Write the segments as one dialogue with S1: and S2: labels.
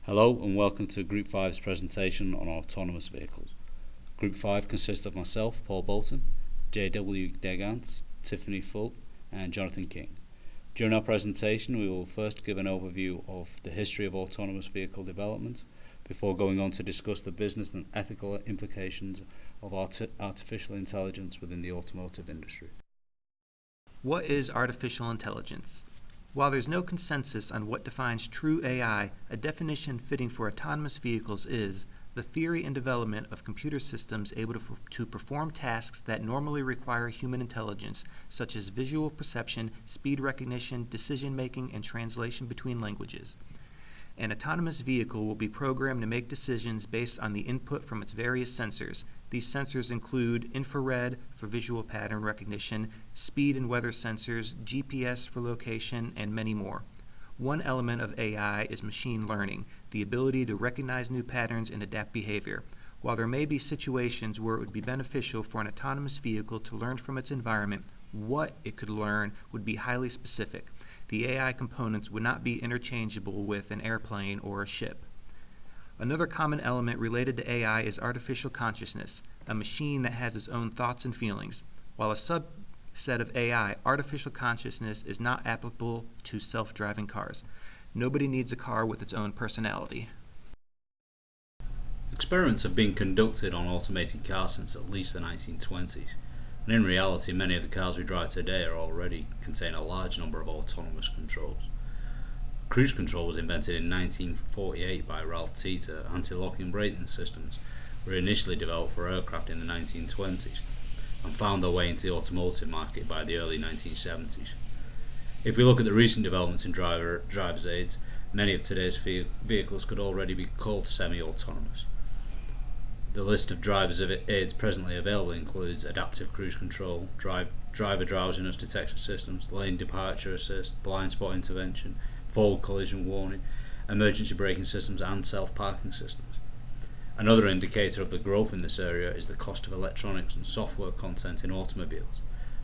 S1: Hello and welcome to Group 5's presentation on autonomous vehicles. Group 5 consists of myself, Paul Bolton, J.W. Degant, Tiffany Full and Jonathan King. During our presentation we will first give an overview of the history of autonomous vehicle development before going on to discuss the business and ethical implications of artificial intelligence within the automotive industry.
S2: What is artificial intelligence? While there's no consensus on what defines true AI, a definition fitting for autonomous vehicles is the theory and development of computer systems able to perform tasks that normally require human intelligence, such as visual perception, speed recognition, decision-making, and translation between languages. An autonomous vehicle will be programmed to make decisions based on the input from its various sensors. These sensors include infrared for visual pattern recognition, speed and weather sensors, GPS for location, and many more. One element of AI is machine learning, the ability to recognize new patterns and adapt behavior. While there may be situations where it would be beneficial for an autonomous vehicle to learn from its environment, what it could learn would be highly specific. The AI components would not be interchangeable with an airplane or a ship. Another common element related to AI is artificial consciousness, a machine that has its own thoughts and feelings. While a subset of AI, artificial consciousness is not applicable to self-driving cars. Nobody needs a car with its own personality.
S1: Experiments have been conducted on automated cars since at least the 1920s. And in reality, many of the cars we drive today already contain a large number of autonomous controls. Cruise control was invented in 1948 by Ralph Teeter. Anti-locking braking systems were initially developed for aircraft in the 1920s and found their way into the automotive market by the early 1970s. If we look at the recent developments in driver's aids, many of today's vehicles could already be called semi-autonomous. The list of driver's aids presently available includes adaptive cruise control, driver drowsiness detection systems, lane departure assist, blind spot intervention, forward collision warning, emergency braking systems and self-parking systems. Another indicator of the growth in this area is the cost of electronics and software content in automobiles.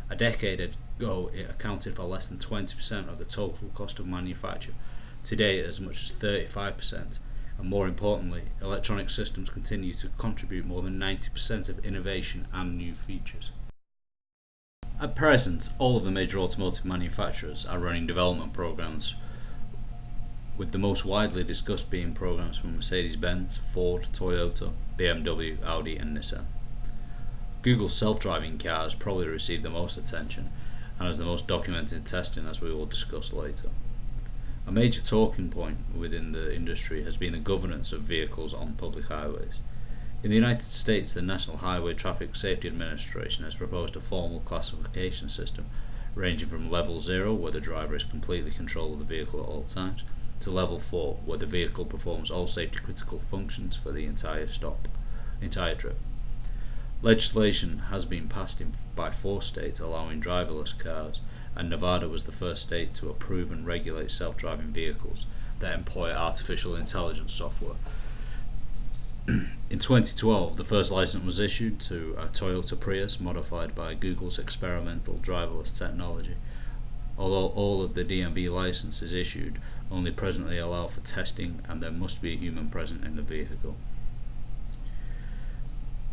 S1: A decade ago it accounted for less than 20% of the total cost of manufacture. Today as much as 35%. And more importantly, electronic systems continue to contribute more than 90% of innovation and new features. At present, all of the major automotive manufacturers are running development programs, with the most widely discussed being programs from Mercedes-Benz, Ford, Toyota, BMW, Audi and Nissan. Google's self-driving cars probably received the most attention and has the most documented testing, as we will discuss later. A major talking point within the industry has been the governance of vehicles on public highways. In the United States, the National Highway Traffic Safety Administration has proposed a formal classification system ranging from level 0, where the driver is completely in control of the vehicle at all times, to level 4, where the vehicle performs all safety critical functions for the entire trip. Legislation has been passed by 4 states allowing driverless cars, and Nevada was the first state to approve and regulate self-driving vehicles that employ artificial intelligence software. In 2012, the first license was issued to a Toyota Prius modified by Google's experimental driverless technology. Although all of the DMV licenses issued only presently allow for testing, and there must be a human present in the vehicle.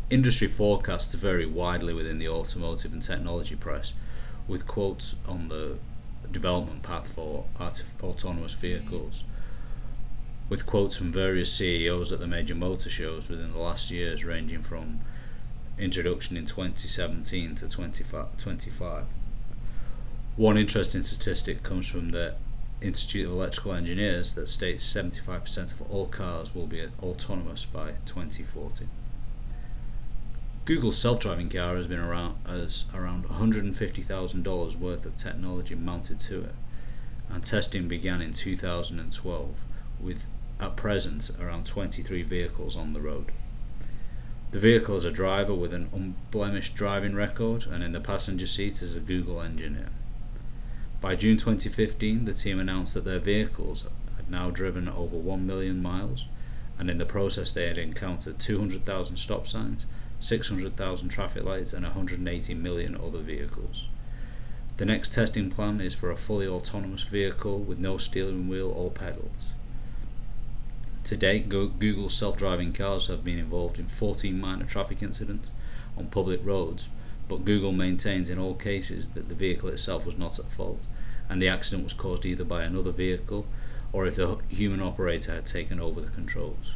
S1: Industry forecasts vary widely within the automotive and technology press, with quotes on the development path for autonomous vehicles, with quotes from various CEOs at the major motor shows within the last years, ranging from introduction in 2017 to 2025. One interesting statistic comes from the Institute of Electrical Engineers that states 75% of all cars will be autonomous by 2040. Google's self-driving car has been around $150,000 worth of technology mounted to it, and testing began in 2012, with at present around 23 vehicles on the road. The vehicle has a driver with an unblemished driving record, and in the passenger seat is a Google engineer. By June 2015, the team announced that their vehicles had now driven over 1 million miles, and in the process they had encountered 200,000 stop signs, 600,000 traffic lights and 180 million other vehicles. The next testing plan is for a fully autonomous vehicle with no steering wheel or pedals. To date, Google's self-driving cars have been involved in 14 minor traffic incidents on public roads, but Google maintains in all cases that the vehicle itself was not at fault, and the accident was caused either by another vehicle or if the human operator had taken over the controls.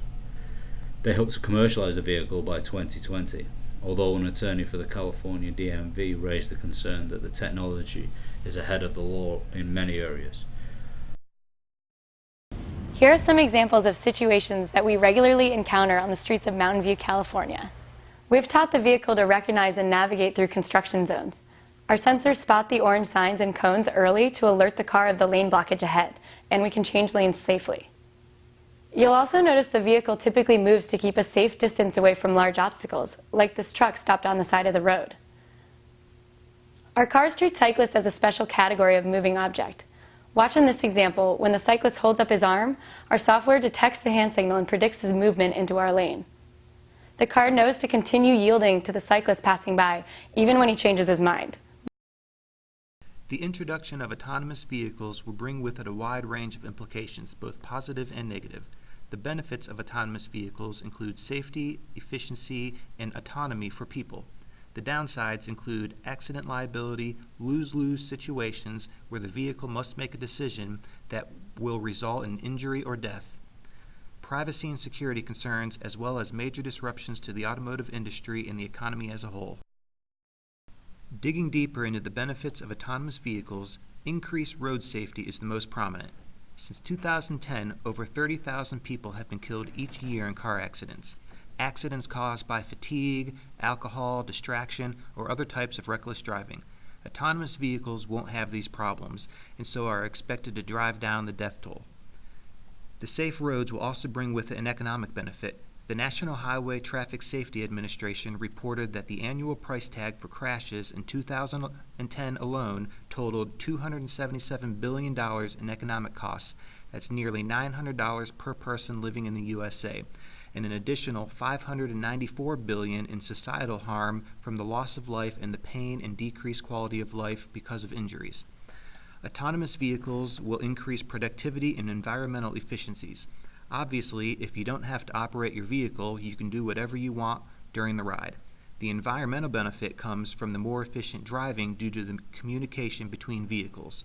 S1: They hope to commercialize the vehicle by 2020, although an attorney for the California DMV raised the concern that the technology is ahead of the law in many areas.
S3: Here are some examples of situations that we regularly encounter on the streets of Mountain View, California. We've taught the vehicle to recognize and navigate through construction zones. Our sensors spot the orange signs and cones early to alert the car of the lane blockage ahead, and we can change lanes safely. You'll also notice the vehicle typically moves to keep a safe distance away from large obstacles, like this truck stopped on the side of the road. Our cars treat cyclists as a special category of moving object. Watch in this example, when the cyclist holds up his arm, our software detects the hand signal and predicts his movement into our lane. The car knows to continue yielding to the cyclist passing by, even when he changes his mind.
S2: The introduction of autonomous vehicles will bring with it a wide range of implications, both positive and negative. The benefits of autonomous vehicles include safety, efficiency, and autonomy for people. The downsides include accident liability, lose-lose situations where the vehicle must make a decision that will result in injury or death, privacy and security concerns, as well as major disruptions to the automotive industry and the economy as a whole. Digging deeper into the benefits of autonomous vehicles, increased road safety is the most prominent. Since 2010, over 30,000 people have been killed each year in car accidents. Accidents caused by fatigue, alcohol, distraction, or other types of reckless driving. Autonomous vehicles won't have these problems, and so are expected to drive down the death toll. The safe roads will also bring with it an economic benefit. The National Highway Traffic Safety Administration reported that the annual price tag for crashes in 2010 alone totaled $277 billion in economic costs. That's nearly $900 per person living in the USA, and an additional $594 billion in societal harm from the loss of life and the pain and decreased quality of life because of injuries. Autonomous vehicles will increase productivity and environmental efficiencies. Obviously, if you don't have to operate your vehicle, you can do whatever you want during the ride. The environmental benefit comes from the more efficient driving due to the communication between vehicles.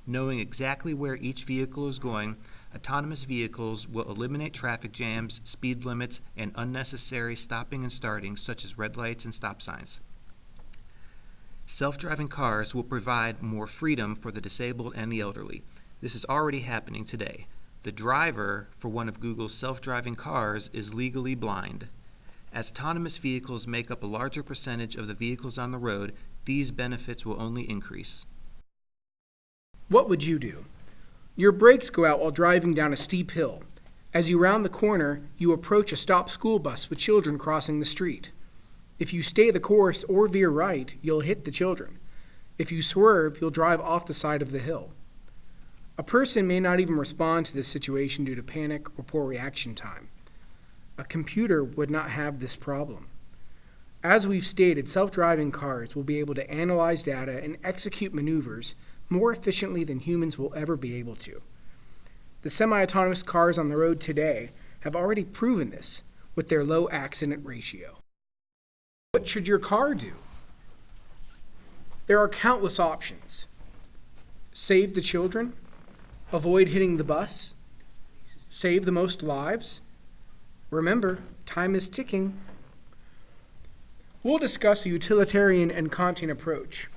S2: Knowing exactly where each vehicle is going, autonomous vehicles will eliminate traffic jams, speed limits, and unnecessary stopping and starting, such as red lights and stop signs. Self-driving cars will provide more freedom for the disabled and the elderly. This is already happening today. The driver for one of Google's self-driving cars is legally blind. As autonomous vehicles make up a larger percentage of the vehicles on the road, these benefits will only increase.
S4: What would you do? Your brakes go out while driving down a steep hill. As you round the corner, you approach a stopped school bus with children crossing the street. If you stay the course or veer right, you'll hit the children. If you swerve, you'll drive off the side of the hill. A person may not even respond to this situation due to panic or poor reaction time. A computer would not have this problem. As we've stated, self-driving cars will be able to analyze data and execute maneuvers more efficiently than humans will ever be able to. The semi-autonomous cars on the road today have already proven this with their low accident ratio. What should your car do? There are countless options. Save the children, avoid hitting the bus, save the most lives. Remember, time is ticking. We'll discuss a utilitarian and Kantian approach.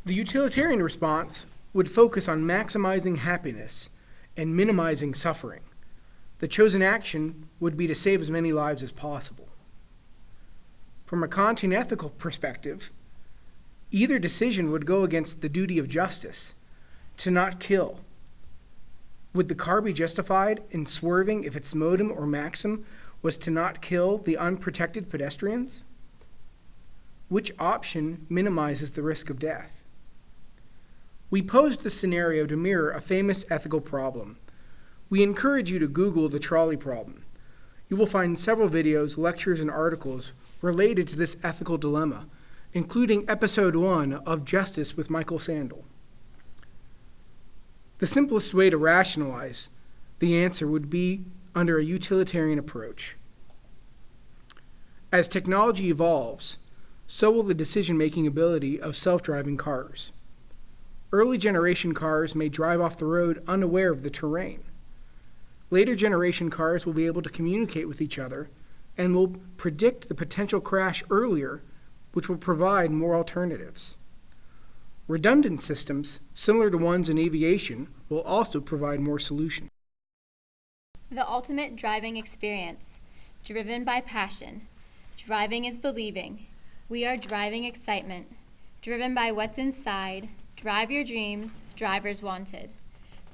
S4: The utilitarian response would focus on maximizing happiness and minimizing suffering. The chosen action would be to save as many lives as possible. From a Kantian ethical perspective, either decision would go against the duty of justice, to not kill. Would the car be justified in swerving if its modem or maxim was to not kill the unprotected pedestrians? Which option minimizes the risk of death? We posed this scenario to mirror a famous ethical problem. We encourage you to Google the trolley problem. You will find several videos, lectures, and articles related to this ethical dilemma, including episode 1 of Justice with Michael Sandel. The simplest way to rationalize The answer would be under a utilitarian approach. As technology evolves, so will the decision-making ability of self-driving cars. Early generation cars may drive off the road unaware of the terrain. Later generation cars will be able to communicate with each other and will predict the potential crash earlier, which will provide more alternatives. Redundant systems, similar to ones in aviation, will also provide more solutions.
S5: The ultimate driving experience, driven by passion. Driving is believing. We are driving excitement, driven by what's inside. Drive your dreams, drivers wanted.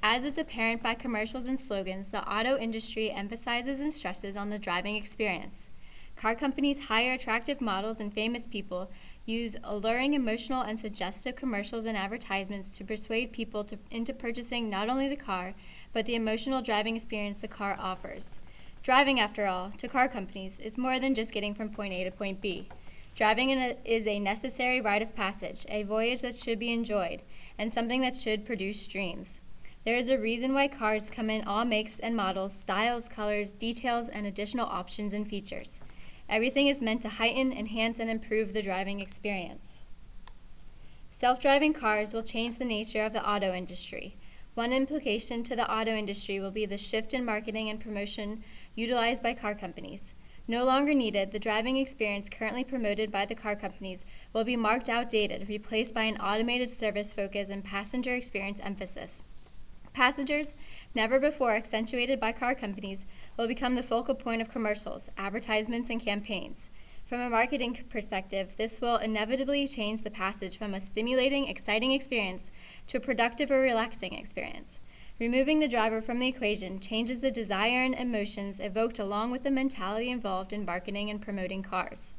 S5: As is apparent by commercials and slogans, the auto industry emphasizes and stresses on the driving experience. Car companies hire attractive models and famous people, use alluring, emotional, and suggestive commercials and advertisements to persuade people into purchasing not only the car, but the emotional driving experience the car offers. Driving, after all, to car companies is more than just getting from point A to point B. Driving is a necessary rite of passage, a voyage that should be enjoyed, and something that should produce dreams. There is a reason why cars come in all makes and models, styles, colors, details, and additional options and features. Everything is meant to heighten, enhance, and improve the driving experience. Self-driving cars will change the nature of the auto industry. One implication to the auto industry will be the shift in marketing and promotion utilized by car companies. No longer needed, the driving experience currently promoted by the car companies will be marked outdated, replaced by an automated service focus and passenger experience emphasis. Passengers, never before accentuated by car companies, will become the focal point of commercials, advertisements, and campaigns. From a marketing perspective, this will inevitably change the passage from a stimulating, exciting experience to a productive or relaxing experience. Removing the driver from the equation changes the desire and emotions evoked along with the mentality involved in marketing and promoting cars.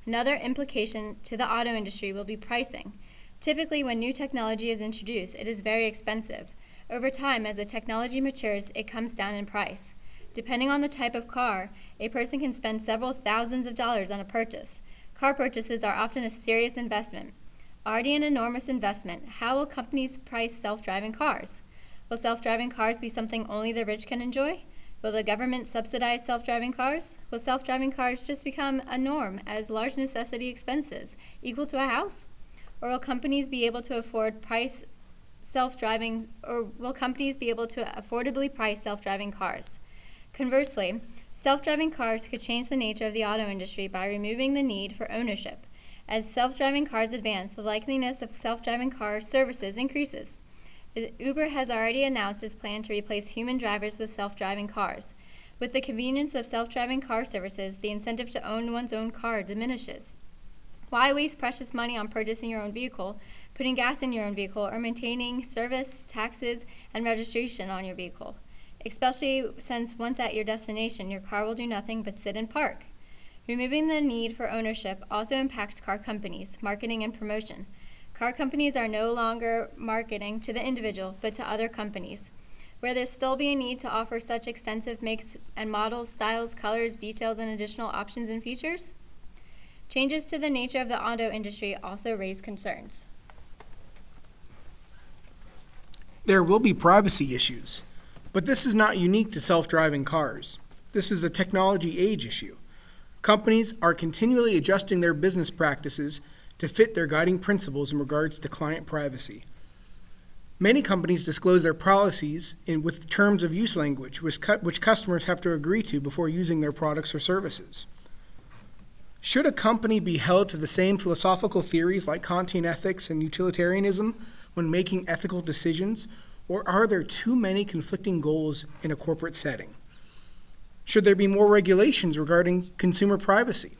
S5: Another implication to the auto industry will be pricing. Typically, when new technology is introduced, it is very expensive. Over time, as the technology matures, it comes down in price. Depending on the type of car, a person can spend several thousands of dollars on a purchase. Car purchases are often a serious investment. Already an enormous investment, how will companies price self-driving cars? Will self-driving cars be something only the rich can enjoy? Will the government subsidize self-driving cars? Will self-driving cars just become a norm as large necessity expenses equal to a house? Or will companies be able to affordably price self-driving cars? Conversely, self-driving cars could change the nature of the auto industry by removing the need for ownership. As self-driving cars advance, the likeliness of self-driving car services increases. Uber has already announced its plan to replace human drivers with self-driving cars. With the convenience of self-driving car services, the incentive to own one's own car diminishes. Why waste precious money on purchasing your own vehicle, putting gas in your own vehicle, or maintaining service, taxes, and registration on your vehicle? Especially since once at your destination, your car will do nothing but sit and park. Removing the need for ownership also impacts car companies' marketing and promotion. Car companies are no longer marketing to the individual, but to other companies. Will there still be a need to offer such extensive makes and models, styles, colors, details, and additional options and features? Changes to the nature of the auto industry also raise concerns.
S4: There will be privacy issues, but this is not unique to self-driving cars. This is a technology age issue. Companies are continually adjusting their business practices to fit their guiding principles in regards to client privacy. Many companies disclose their policies with terms of use language, which customers have to agree to before using their products or services. Should a company be held to the same philosophical theories like Kantian ethics and utilitarianism when making ethical decisions, or are there too many conflicting goals in a corporate setting? Should there be more regulations regarding consumer privacy?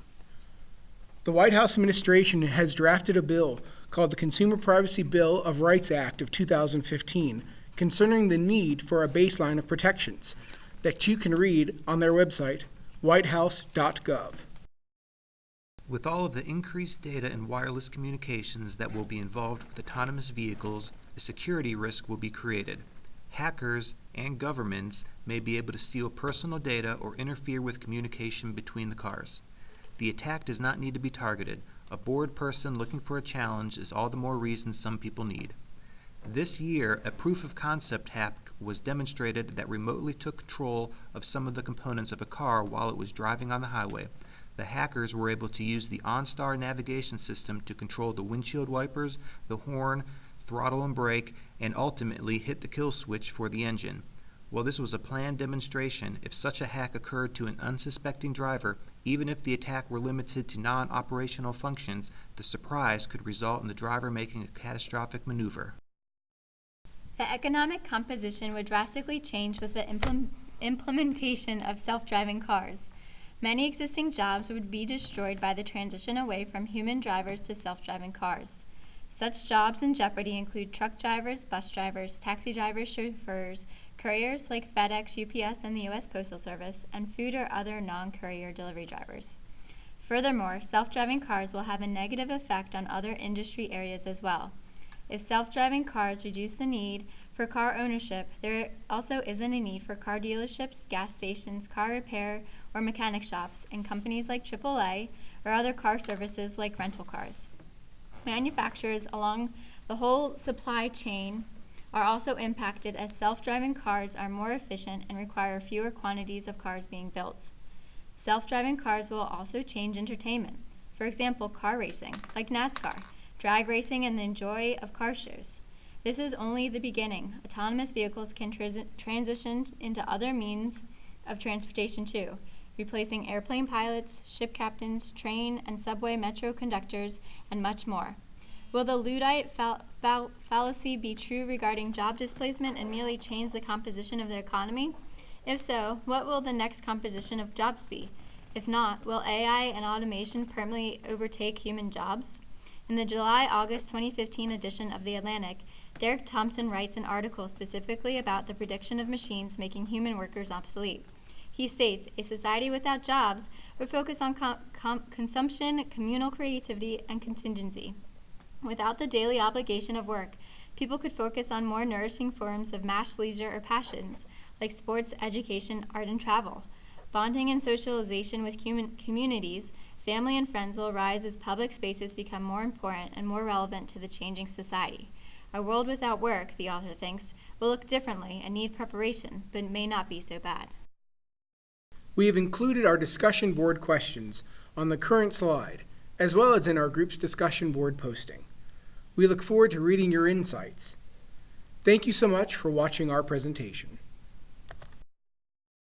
S4: The White House administration has drafted a bill called the Consumer Privacy Bill of Rights Act of 2015 concerning the need for a baseline of protections that you can read on their website, whitehouse.gov.
S2: With all of the increased data and wireless communications that will be involved with autonomous vehicles, a security risk will be created. Hackers and governments may be able to steal personal data or interfere with communication between the cars. The attack does not need to be targeted. A bored person looking for a challenge is all the more reason some people need. This year, a proof of concept hack was demonstrated that remotely took control of some of the components of a car while it was driving on the highway. The hackers were able to use the OnStar navigation system to control the windshield wipers, the horn, throttle and brake, and ultimately hit the kill switch for the engine. While this was a planned demonstration, if such a hack occurred to an unsuspecting driver, even if the attack were limited to non-operational functions, the surprise could result in the driver making a catastrophic maneuver.
S5: The economic composition would drastically change with the implementation of self-driving cars. Many existing jobs would be destroyed by the transition away from human drivers to self-driving cars. Such jobs in jeopardy include truck drivers, bus drivers, taxi drivers, chauffeurs, couriers like FedEx, UPS, and the U.S. Postal Service, and food or other non-courier delivery drivers. Furthermore, self-driving cars will have a negative effect on other industry areas as well. If self-driving cars reduce the need for car ownership, there also isn't a need for car dealerships, gas stations, car repair, or mechanic shops, and companies like AAA or other car services like rental cars. Manufacturers along the whole supply chain are also impacted as self-driving cars are more efficient and require fewer quantities of cars being built. Self-driving cars will also change entertainment. For example, car racing, like NASCAR, drag racing, and the joy of car shows. This is only the beginning. Autonomous vehicles can transition into other means of transportation too, replacing airplane pilots, ship captains, train and subway metro conductors, and much more. Will the Luddite fallacy be true regarding job displacement and merely change the composition of the economy? If so, what will the next composition of jobs be? If not, will AI and automation permanently overtake human jobs? In the July-August 2015 edition of The Atlantic, Derek Thompson writes an article specifically about the prediction of machines making human workers obsolete. He states, a society without jobs would focus on consumption, communal creativity, and contingency. Without the daily obligation of work, people could focus on more nourishing forms of mass leisure or passions, like sports, education, art, and travel. Bonding and socialization with communities, family and friends will rise as public spaces become more important and more relevant to the changing society. A world without work, the author thinks, will look differently and need preparation, but may not be so bad.
S4: We have included our discussion board questions on the current slide, as well as in our group's discussion board posting. We look forward to reading your insights. Thank you so much for watching our presentation.